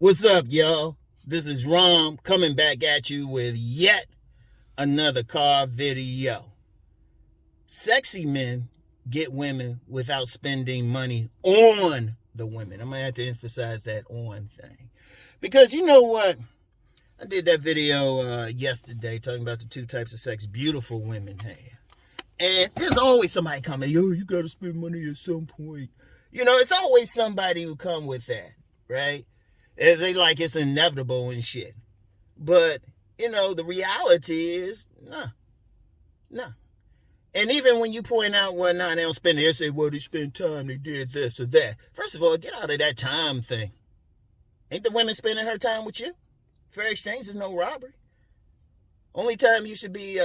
What's up, y'all? This is Rom coming back at you with yet another car video. Sexy men get women without spending money on the women. I'm going to have to emphasize that on thing. Because you know what? I did that video yesterday talking about the two types of sex beautiful women have. And there's always somebody coming, yo, you got to spend money at some point. You know, it's always somebody who come with that, right? They like it's inevitable and shit. But, you know, the reality is, nah. And even when you point out, well, nah, they don't spend it, they say, well, they spend time, they did this or that. First of all, get out of that time thing. Ain't the women spending her time with you? Fair exchange is no robbery. Only time you should be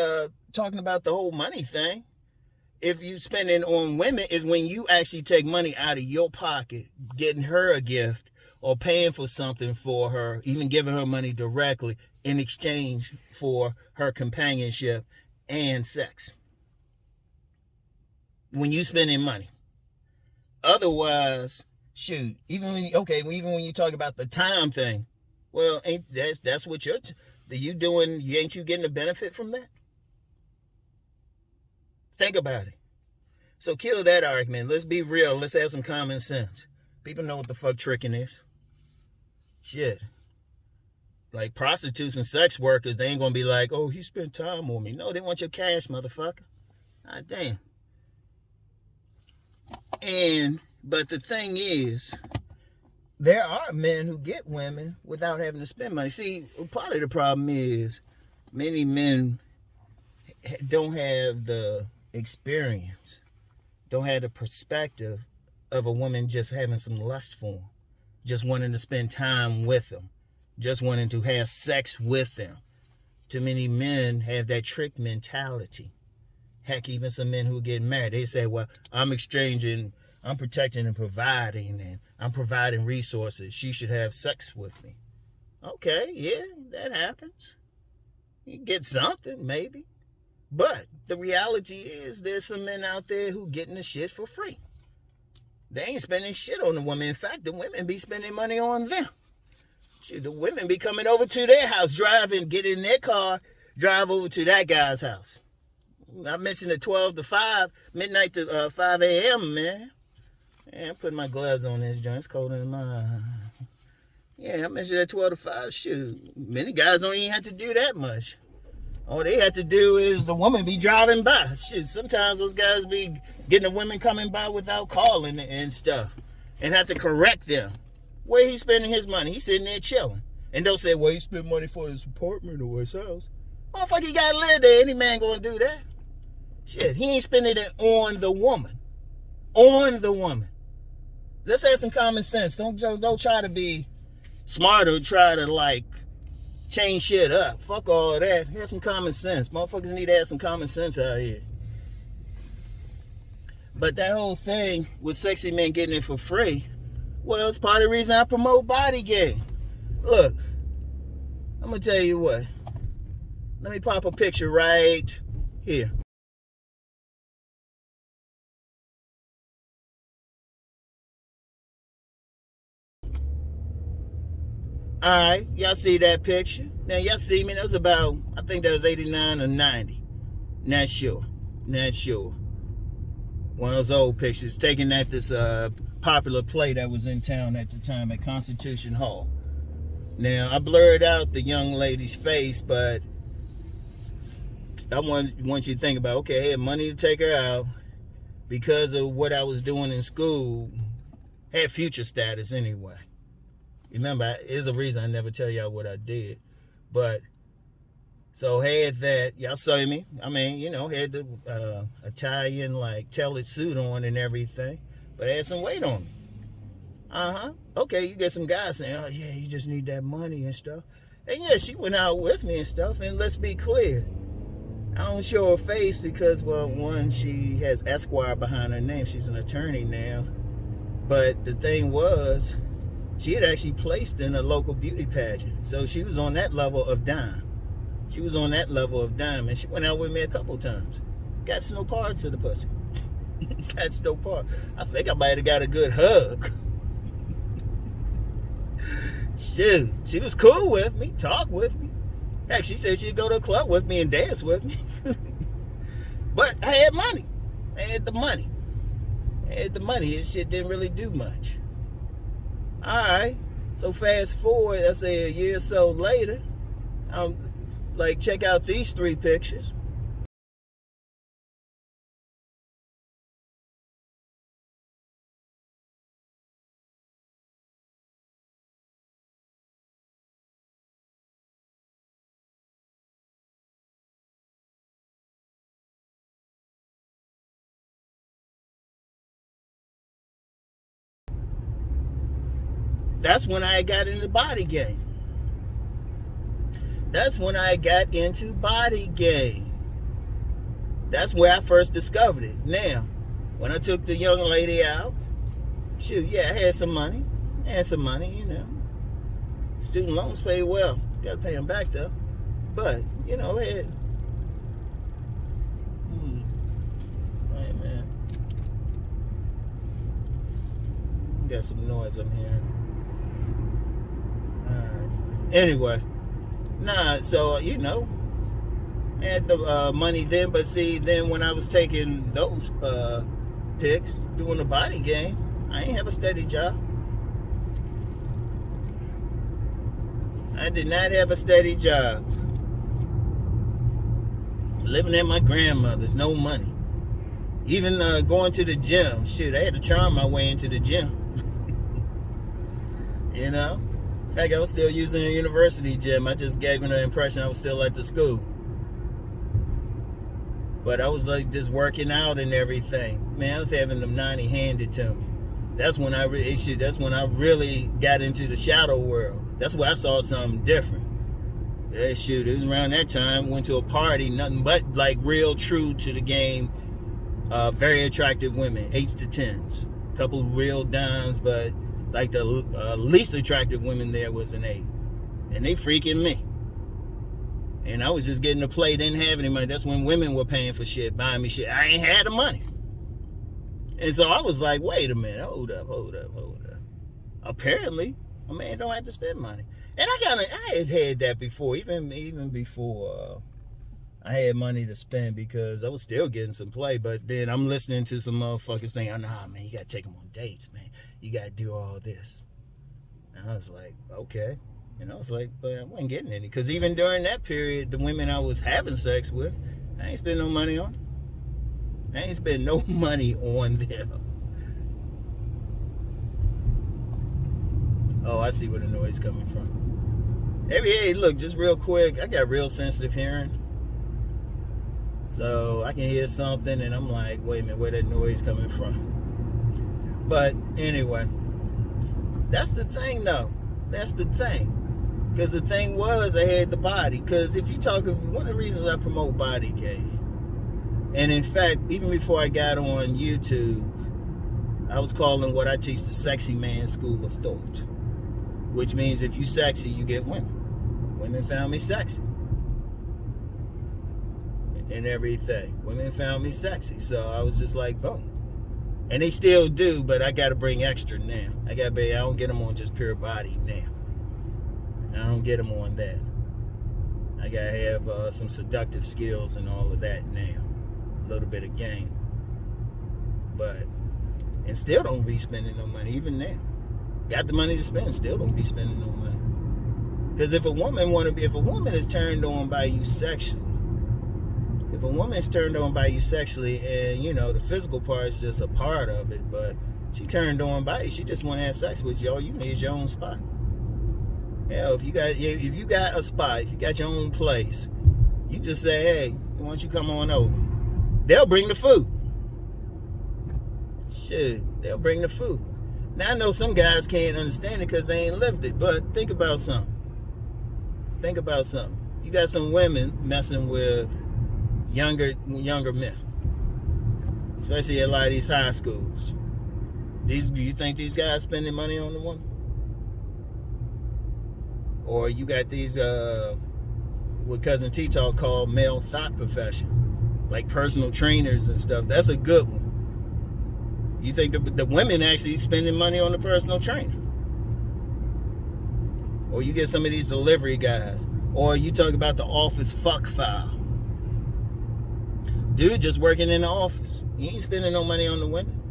talking about the whole money thing, if you spending on women, is when you actually take money out of your pocket, getting her a gift, or paying for something for her, even giving her money directly in exchange for her companionship and sex. When you spending money. Otherwise, shoot, even when you talk about the time thing, well, ain't that's what you doing, ain't you getting a benefit from that? Think about it. So kill that argument. Let's be real. Let's have some common sense. People know what the fuck tricking is. Shit. Like prostitutes and sex workers, they ain't gonna be like, oh, he spent time on me. No, they want your cash, motherfucker. God damn. But the thing is, there are men who get women without having to spend money. See, part of the problem is many men don't have the experience, don't have the perspective of a woman just having some lust for them, just wanting to spend time with them, just wanting to have sex with them. Too many men have that trick mentality. Heck, even some men who get married, they say, well, I'm protecting and providing, and I'm providing resources. She should have sex with me. Okay, yeah, that happens. You get something, maybe. But the reality is there's some men out there who getting the shit for free. They ain't spending shit on the women. In fact, the women be spending money on them. Shit, the women be coming over to their house, get in their car, drive over to that guy's house. I mentioned the 12 to 5, midnight to 5 a.m., man. Yeah, I'm putting my gloves on this joint. It's colder than mine. Yeah, I mentioned that 12 to 5. Shoot, many guys don't even have to do that much. All they have to do is the woman be driving by. Shit, sometimes those guys be getting the women coming by without calling and stuff, and have to correct them. Where he spending his money? He's sitting there chilling. And don't say, well, he spent money for his apartment or his house. Motherfucker, he gotta live there. Any man gonna do that? Shit, he ain't spending it on the woman. On the woman. Let's have some common sense. Don't try to be smart or try to like change shit up. Fuck all that. Have some common sense. Motherfuckers need to have some common sense out here. But that whole thing with sexy men getting it for free, well, it's part of the reason I promote body game. Look, I'm gonna tell you what. Let me pop a picture right here. All right, y'all see that picture? Now, y'all see me? That was about, I think that was 89 or 90. Not sure. One of those old pictures taken at this popular play that was in town at the time at Constitution Hall. Now, I blurred out the young lady's face, but I want you to think about, okay, I had money to take her out because of what I was doing in school. Had future status anyway. Remember, there's a reason I never tell y'all what I did. But, so had that, y'all saw me. I mean, you know, had the Italian, like, tailored suit on and everything. But I had some weight on me. Okay, you get some guys saying, oh, yeah, you just need that money and stuff. And, yeah, she went out with me and stuff. And let's be clear. I don't show her face because, well, one, she has Esquire behind her name. She's an attorney now. But the thing was, she had actually placed in a local beauty pageant. So she was on that level of dime. And she went out with me a couple times. Got no parts of the pussy. Got no part. I think I might have got a good hug. Shoot, she was cool with me, talk with me. Heck, she said she'd go to a club with me and dance with me. But I had money. I had the money. And shit didn't really do much. Alright, so fast forward, I say a year or so later, I'm like, check out these 3 pictures. That's when I got into body game. That's when I got into body game. That's where I first discovered it. Now, when I took the young lady out, shoot, yeah, I had some money. You know. Student loans pay well. Got to pay them back, though. But, you know, I had... Wait, man. Got some noise I'm hearing. Alright. Anyway. Nah, so, you know, I had the money then, but see, then when I was taking those pics, doing the body game, I ain't have a steady job. I did not have a steady job. Living at my grandmother's, no money. Even going to the gym, shit, I had to charm my way into the gym. You know? In fact, I was still using a university gym. I just gave them the impression I was still at the school. But I was like just working out and everything. Man, I was having them 90 handed to me. That's when I really got into the shadow world. That's where I saw something different. Yeah, shoot, it was around that time. Went to a party, nothing but like real true to the game. Very attractive women, 8s to 10s. Couple real dimes, but like the least attractive women there was an 8. And they freaking me. And I was just getting to play, didn't have any money. That's when women were paying for shit, buying me shit. I ain't had the money. And so I was like, wait a minute, hold up. Apparently, a man don't have to spend money. And I had that before, even before I had money to spend, because I was still getting some play. But then I'm listening to some motherfuckers saying, oh, nah, man, you got to take them on dates, man. You got to do all this. And I was like, okay. And I was like, but I wasn't getting any. Because even during that period, the women I was having sex with, I ain't spend no money on them. I ain't spend no money on them. Oh, I see where the noise is coming from. Hey, look, just real quick, I got real sensitive hearing. So I can hear something and I'm like, wait a minute, where that noise coming from? But anyway, that's the thing though. That's the thing. Because the thing was, I had the body. Because if you talk of one of the reasons I promote body game, and in fact, even before I got on YouTube, I was calling what I teach the sexy man school of thought. Which means if you sexy, you get women. Women found me sexy. And everything. Women found me sexy. So I was just like, boom. And they still do, but I got to bring extra now. I don't get them on just pure body now. I don't get them on that. I got to have some seductive skills and all of that now. A little bit of game. But, and still don't be spending no money, even now. Got the money to spend, still don't be spending no money. Because if a woman is turned on by you sexually, and you know the physical part is just a part of it, but she turned on by you, she just want to have sex with you. All you need is your own spot. Hell, if you got a spot, if you got your own place, you just say, hey, why don't you come on over? They'll bring the food. Shit, they'll bring the food. Now, I know some guys can't understand it because they ain't lived it, but think about something. You got some women messing with younger men, especially at a lot of these high schools. Do you think these guys spending money on the woman? Or you got these, what Cousin T-Talk called male thought profession, like personal trainers and stuff. That's a good one. You think the women actually spending money on the personal trainer? Or you get some of these delivery guys. Or you talk about the office fuck file. Dude just working in the office. He ain't spending no money on the women.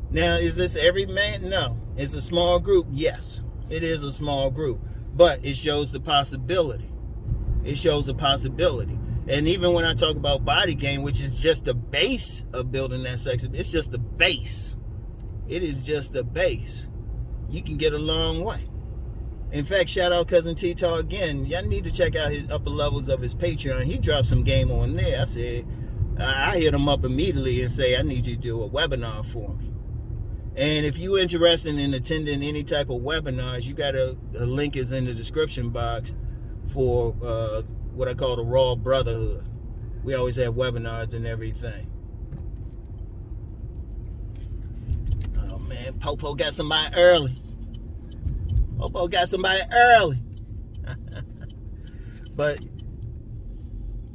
Now, is this every man? No. It's a small group. Yes, it is a small group. But it shows the possibility. It shows a possibility. And even when I talk about body game, which is just the base of building that sex, it's just the base. It is just the base. You can get a long way. In fact, shout out Cousin T-Taw again. Y'all need to check out his upper levels of his Patreon. He dropped some game on there. I hit him up immediately and say, I need you to do a webinar for me. And if you're interested in attending any type of webinars, you got a link is in the description box for what I call the Raw Brotherhood. We always have webinars and everything. Oh man, Popo got somebody early. Popo got somebody early. But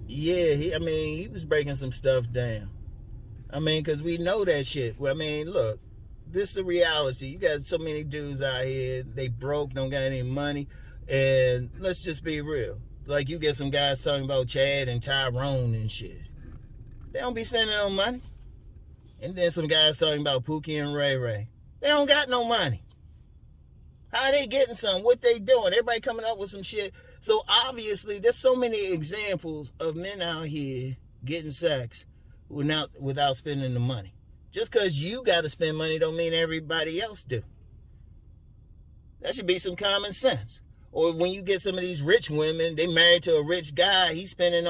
yeah, he was breaking some stuff down. Because we know that shit. Well, look, this is the reality. You got so many dudes out here, they broke, don't got any money. And let's just be real. Like, you get some guys talking about Chad and Tyrone and shit. They don't be spending no money. And then some guys talking about Pookie and Ray Ray. They don't got no money. How they getting some? What they doing? Everybody coming up with some shit. So obviously, there's so many examples of men out here getting sex without spending the money. Just because you got to spend money don't mean everybody else do. That should be some common sense. Or when you get some of these rich women, they married to a rich guy, he's spending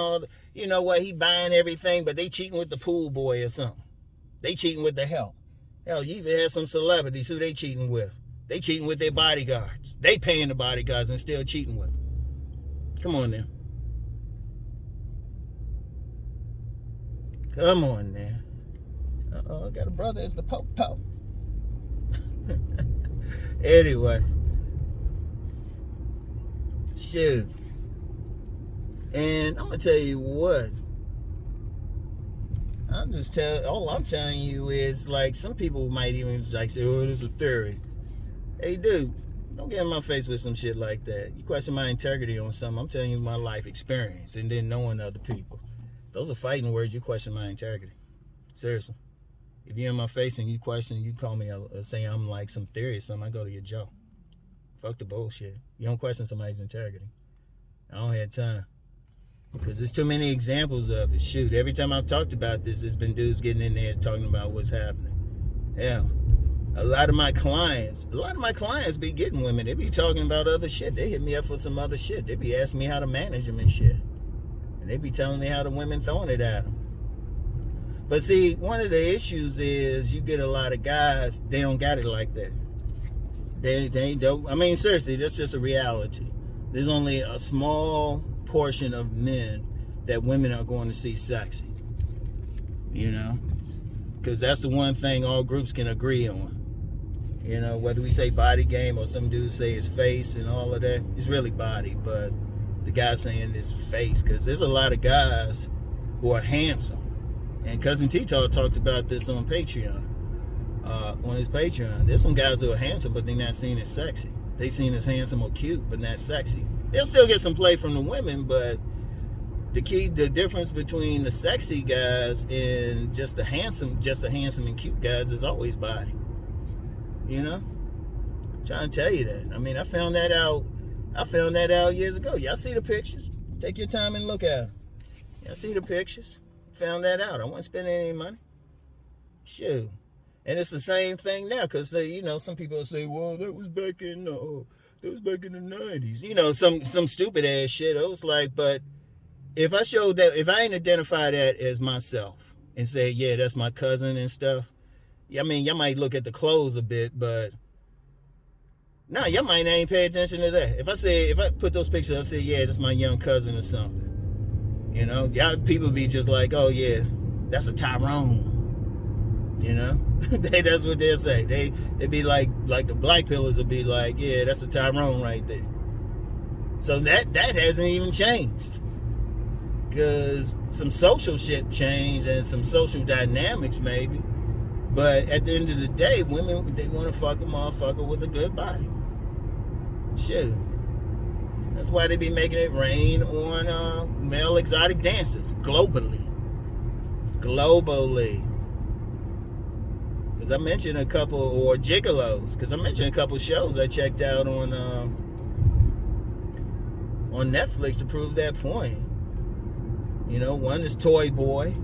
he buying everything, but they cheating with the pool boy or something. They cheating with the help. Hell, you even had some celebrities who they cheating with. They cheating with their bodyguards. They paying the bodyguards and still cheating with them. Come on now. Come on now. Uh-oh, I got a brother as the Pope. Anyway. Shoot. And I'm going to tell you what. All I'm telling you is, like, some people might even like say, oh, this is a theory. Hey, dude, don't get in my face with some shit like that. You question my integrity on something, I'm telling you my life experience and then knowing other people. Those are fighting words. You question my integrity. Seriously. If you're in my face and you question, you call me say I'm like some theory or something, I go to your jaw. Fuck the bullshit. You don't question somebody's integrity. I don't have time. Because there's too many examples of it. Shoot, every time I've talked about this, there's been dudes getting in there talking about what's happening. Yeah. A lot of my clients be getting women. They be talking about other shit. They hit me up for some other shit. They be asking me how to manage them and shit. And they be telling me how the women throwing it at them. But see, one of the issues is you get a lot of guys, they don't got it like that. They don't. Seriously, that's just a reality. There's only a small portion of men that women are going to see sexy. Because that's the one thing all groups can agree on. Whether we say body game or some dudes say his face and all of that, it's really body, but the guy saying it's face, because there's a lot of guys who are handsome. And Cousin T-Taw talked about this on Patreon. On his Patreon. There's some guys who are handsome, but they're not seen as sexy. They seen as handsome or cute, but not sexy. They'll still get some play from the women, but the difference between the sexy guys and just the handsome and cute guys is always body. Trying to tell you that. I found that out years ago. Y'all see the pictures? Take your time and look at them. Y'all see the pictures? Found that out. I wasn't spending any money. Shoot. And it's the same thing now, because some people say, well, that was back in the 90s. Some stupid ass shit. I was like, but if I showed that, if I ain't identify that as myself and say, yeah, that's my cousin and stuff, y'all might look at the clothes a bit, but no, y'all might not even pay attention to that. If I put those pictures up, say, yeah, that's my young cousin or something, y'all people be just like, oh yeah, that's a Tyrone. That's what they'll say. They be like the black pillars will be like, yeah, that's a Tyrone right there. So that hasn't even changed. Because some social shit changed and some social dynamics maybe. But at the end of the day, women, they want to fuck a motherfucker with a good body. Shit. That's why they be making it rain on male exotic dancers globally. Because I mentioned a couple, or gigolos, because I mentioned a couple shows I checked out on Netflix to prove that point. You know, one is Toy Boy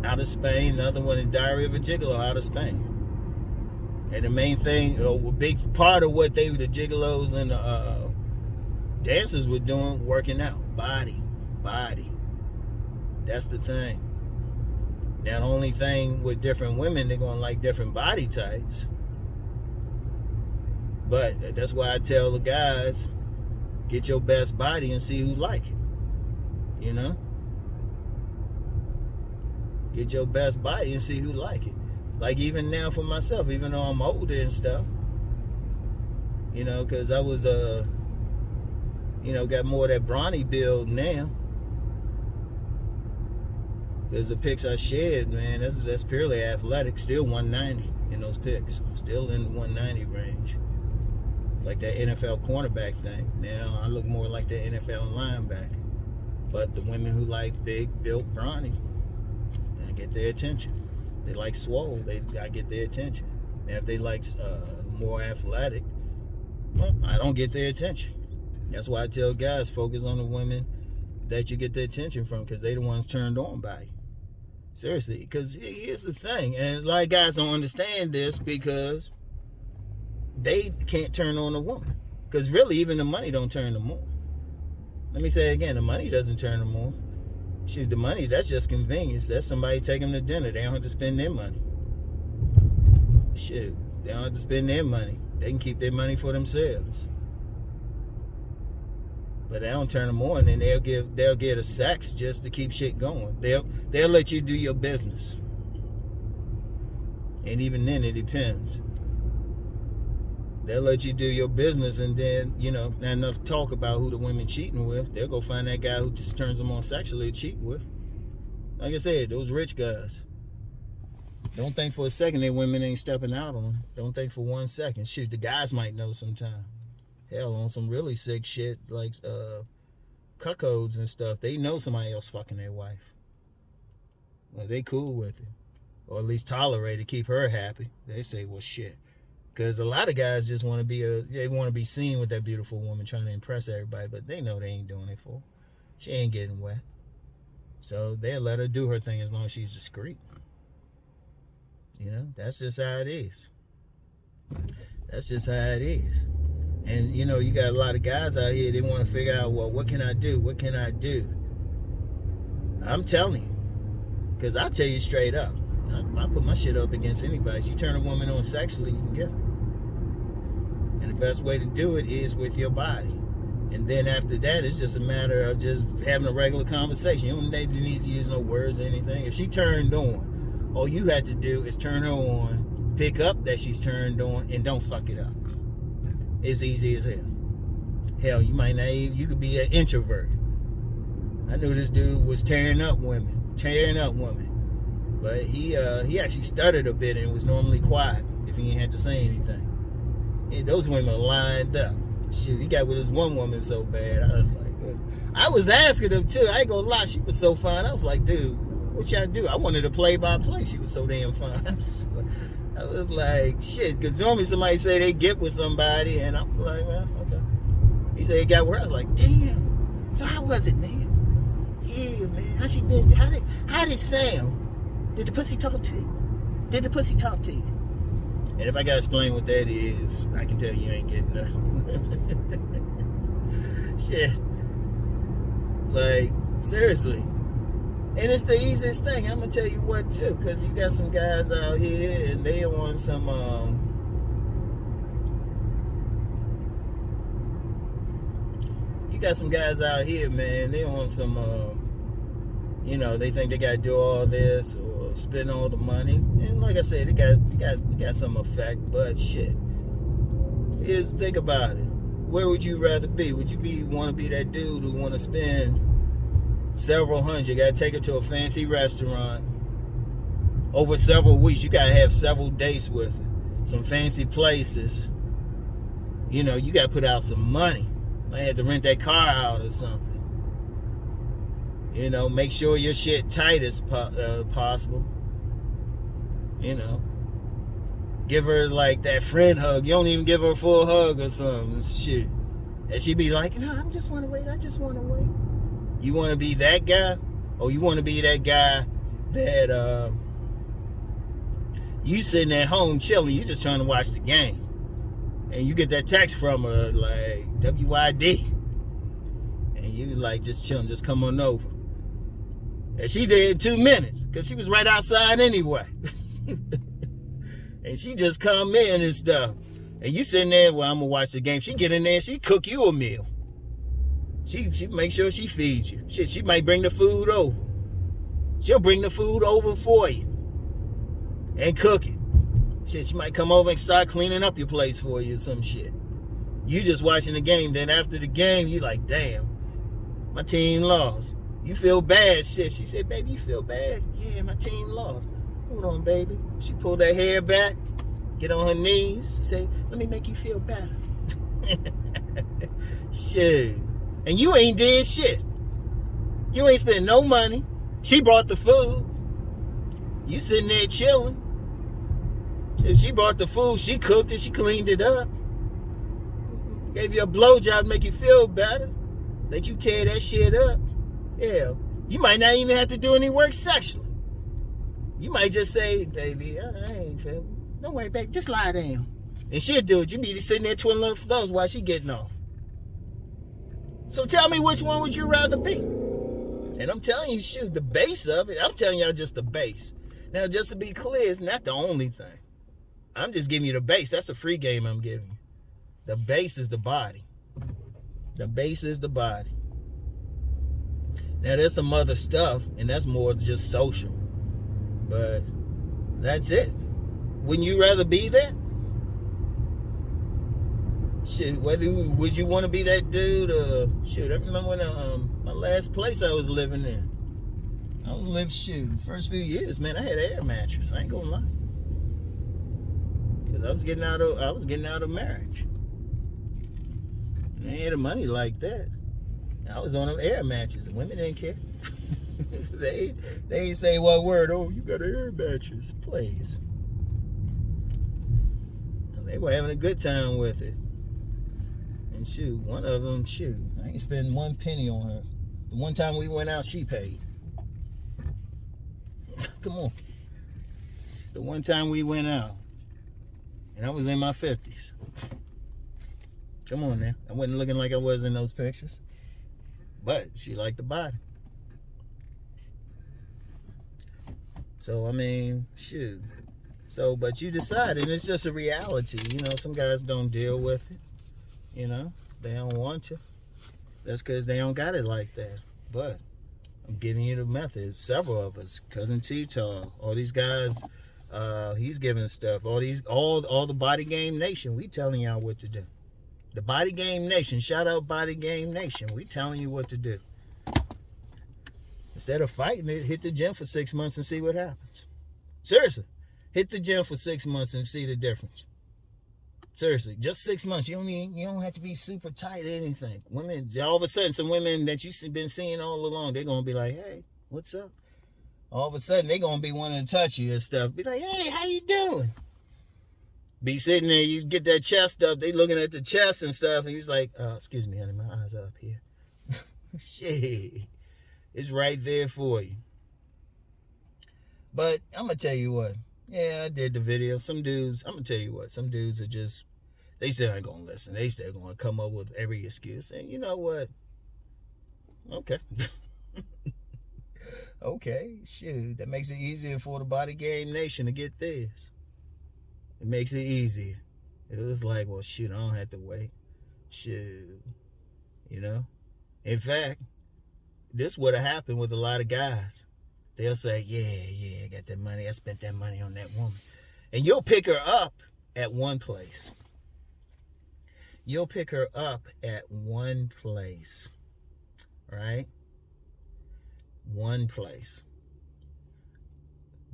out of Spain, another one is Diary of a Gigolo out of Spain. And the main thing, a big part of what the gigolos and the dancers were doing, working out, body. That's the thing. Now, the only thing with different women, they're going to like different body types. But that's why I tell the guys, get your best body and see who like it. You know? Get your best body and see who like it. Like even now for myself, even though I'm older and stuff. You know, because I was, got more of that brawny build now. Because the pics I shared, man, that's purely athletic. Still 190 in those pics. Still in the 190 range. Like that NFL cornerback thing. Now I look more like the NFL linebacker. But the women who like big, built, brawny, I get their attention. They like swole, I get their attention. And if they like more athletic, well, I don't get their attention. That's why I tell guys, focus on the women that you get the attention from, because they the ones turned on by you. Seriously, because here's the thing, and a lot of guys don't understand this because they can't turn on a woman. Because really, even the money don't turn them on. Let me say it again, the money doesn't turn them on. Shit, the money, that's just convenience. That's somebody taking them to dinner. They don't have to spend their money. Shit, they don't have to spend their money. They can keep their money for themselves. But they don't turn them on, and they'll get a sex just to keep shit going. They'll let you do your business. And even then, it depends. They'll let you do your business, and then, not enough talk about who the women cheating with. They'll go find that guy who just turns them on sexually to cheat with. Like I said, those rich guys. Don't think for a second that women ain't stepping out on them. Don't think for 1 second. Shoot, the guys might know sometime. Hell, on some really sick shit like cuckolds and stuff, they know somebody else fucking their wife. Well, they cool with it. Or at least tolerate it, keep her happy. They say, well, shit. Because a lot of guys just want to be seen with that beautiful woman trying to impress everybody, but they know they ain't doing it for her. She ain't getting wet. So they'll let her do her thing as long as she's discreet. That's just how it is. That's just how it is. And, you got a lot of guys out here, they want to figure out, well, what can I do? What can I do? I'm telling you. Because I'll tell you straight up. I put my shit up against anybody. If you turn a woman on sexually, you can get her. And the best way to do it is with your body. And then after that, it's just a matter of just having a regular conversation. You don't need to use no words or anything. If she turned on, all you had to do is turn her on, pick up that she's turned on, and don't fuck it up. It's easy as hell. Hell, you could be an introvert. I knew this dude was tearing up women. But he actually stuttered a bit and was normally quiet if he ain't had to say anything. Yeah, those women lined up. Shit, he got with this one woman so bad. I was like, good. I was asking him too. I ain't gonna lie, she was so fine. I was like, dude, what y'all do? I wanted to play-by-play. She was so damn fine. I was like, shit, because normally somebody say they get with somebody, and I'm like, well, okay. He said he got with her. I was like, damn. So how was it, man? Yeah, man. How she been? How did it sound? Did the pussy talk to you? And if I gotta explain what that is, I can tell you ain't getting nothing. Shit. Like, seriously. And it's the easiest thing. I'm gonna tell you what too, because you got some guys out here and they on some you got some guys out here, man, they on some they think they gotta do all this or spend all the money. And like I said, it got some effect, but shit. Think about it. Where would you rather be? Would you want to be that dude who want to spend several hundred? You gotta take her to a fancy restaurant over several weeks. You gotta have several dates with her, some fancy places, You know, you got to put out some money. Might have to rent that car out or something. You know, make sure your shit tight as possible. You know, give her like that friend hug. You don't even give her a full hug or something. Shit. And she be like, no, I just want to wait. I just want to wait. You want to be that guy? Or you want to be that guy that you sitting at home chilling. You just trying to watch the game. And you get that text from her like, WYD. And you like, just chilling. Just come on over. And she did in 2 minutes, because she was right outside anyway. And she just come in and stuff. And you sitting there, well, I'm going to watch the game. She get in there, she cook you a meal. She make sure she feeds you. Shit, she might bring the food over. She'll bring the food over for you. And cook it. Shit, she might come over and start cleaning up your place for you or some shit. You just watching the game. Then after the game, you like, damn, my team lost. You feel bad, shit. She said, baby, you feel bad? Yeah, my team lost. Hold on, baby. She pulled her hair back, get on her knees, say, let me make you feel better. Shit. And you ain't did shit. You ain't spent no money. She brought the food. You sitting there chilling. She brought the food. She cooked it. She cleaned it up. Gave you a blowjob to make you feel better. Let you tear that shit up. Yeah, you might not even have to do any work sexually. You might just say, baby, I ain't feeling. Don't worry, baby, just lie down. And she'll do it. You be sitting there twiddling her thumbs while she getting off. So tell me, which one would you rather be? And I'm telling you, shoot, the base of it, I'm telling y'all just the base. Now, just to be clear, it's not the only thing. I'm just giving you the base. That's the free game I'm giving you. The base is the body. The base is the body. Now, there's some other stuff, and that's more just social. But that's it. Wouldn't you rather be that? Shit, would you want to be that dude? Shit, I remember when my last place I was living in. I was living, first few years, man, I had an air mattress. I ain't gonna lie. Because I was getting out of marriage. And I had the money like that. I was on an air mattress. The women didn't care. they ain't say one word. Oh, you got an air mattress. Please. And they were having a good time with it. And shoot, one of them, I ain't spend one penny on her. The one time we went out, she paid. Come on. The one time we went out, and I was in my 50s. Come on now. I wasn't looking like I was in those pictures. But she liked the body. So, I mean, shoot. So, but you decided, it's just a reality. You know, some guys don't deal with it. You know, they don't want to. That's because they don't got it like that. But I'm giving you the method. Several of us, Cousin T-Tar, all these guys, he's giving stuff. All the Body Game Nation, we telling y'all what to do. The Body Game Nation, shout out Body Game Nation. We telling you what to do. Instead of fighting it, hit the gym for 6 months and see what happens. Seriously, hit the gym for 6 months and see the difference. Seriously, just 6 months. You don't have to be super tight or anything. Women, all of a sudden, some women that you've been seeing all along, they're gonna be like, hey, what's up? All of a sudden, they're gonna be wanting to touch you and stuff. Be like, hey, how you doing? Be sitting there, you get that chest up, they looking at the chest and stuff, and he's like, excuse me, honey, my eyes are up here. Shit. It's right there for you. But I'm going to tell you what. Yeah, I did the video. Some dudes, I'm going to tell you what. Some dudes are just, they still ain't going to listen. They still going to come up with every excuse. And you know what? Okay. Okay, shoot. That makes it easier for the Body Game Nation to get this. It makes it easier. It was like, well, shoot, I don't have to wait. Shoot. You know? In fact, this would have happened with a lot of guys. They'll say, yeah, I got that money. I spent that money on that woman. And you'll pick her up at one place. You'll pick her up at one place. Right? One place.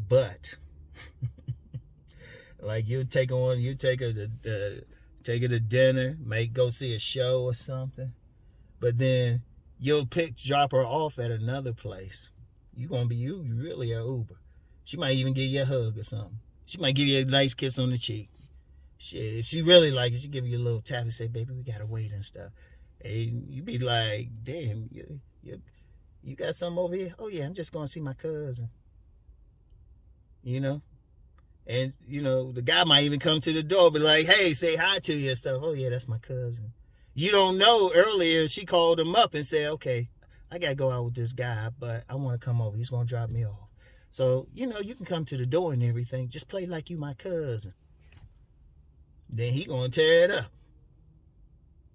But, like you take her take her to dinner, go see a show or something. But then you'll drop her off at another place. You gonna be you really a Uber. She might even give you a hug or something. She might give you a nice kiss on the cheek. Shit, if she really like it, she give you a little tap and say, "Baby, we gotta wait and stuff." And you be like, "Damn, you got something over here?" "Oh yeah, I'm just gonna see my cousin." And the guy might even come to the door, be like, "Hey, say hi to you and stuff." "Oh yeah, that's my cousin." You don't know, earlier she called him up and said, "Okay, I gotta go out with this guy, but I want to come over. He's gonna drop me off. So, you can come to the door and everything. Just play like you my cousin." Then he gonna tear it up.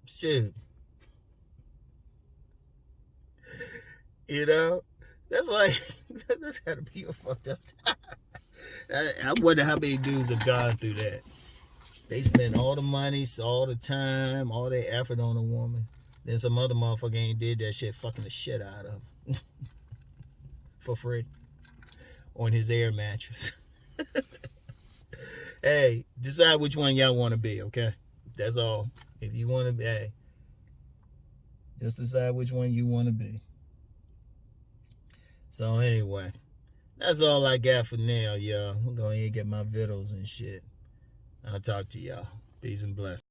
Shit. That's like, that's gotta be a fucked up time. I wonder how many dudes have gone through that. They spend all the money, all the time, all their effort on a woman. Then some other motherfucker ain't did that shit, fucking the shit out of them. For free. On his air mattress. Hey, decide which one y'all want to be, okay? That's all. If you want to be, hey, just decide which one you want to be. So anyway, that's all I got for now, y'all. I'm going to get my vittles and shit. I'll talk to y'all. Peace and blessings.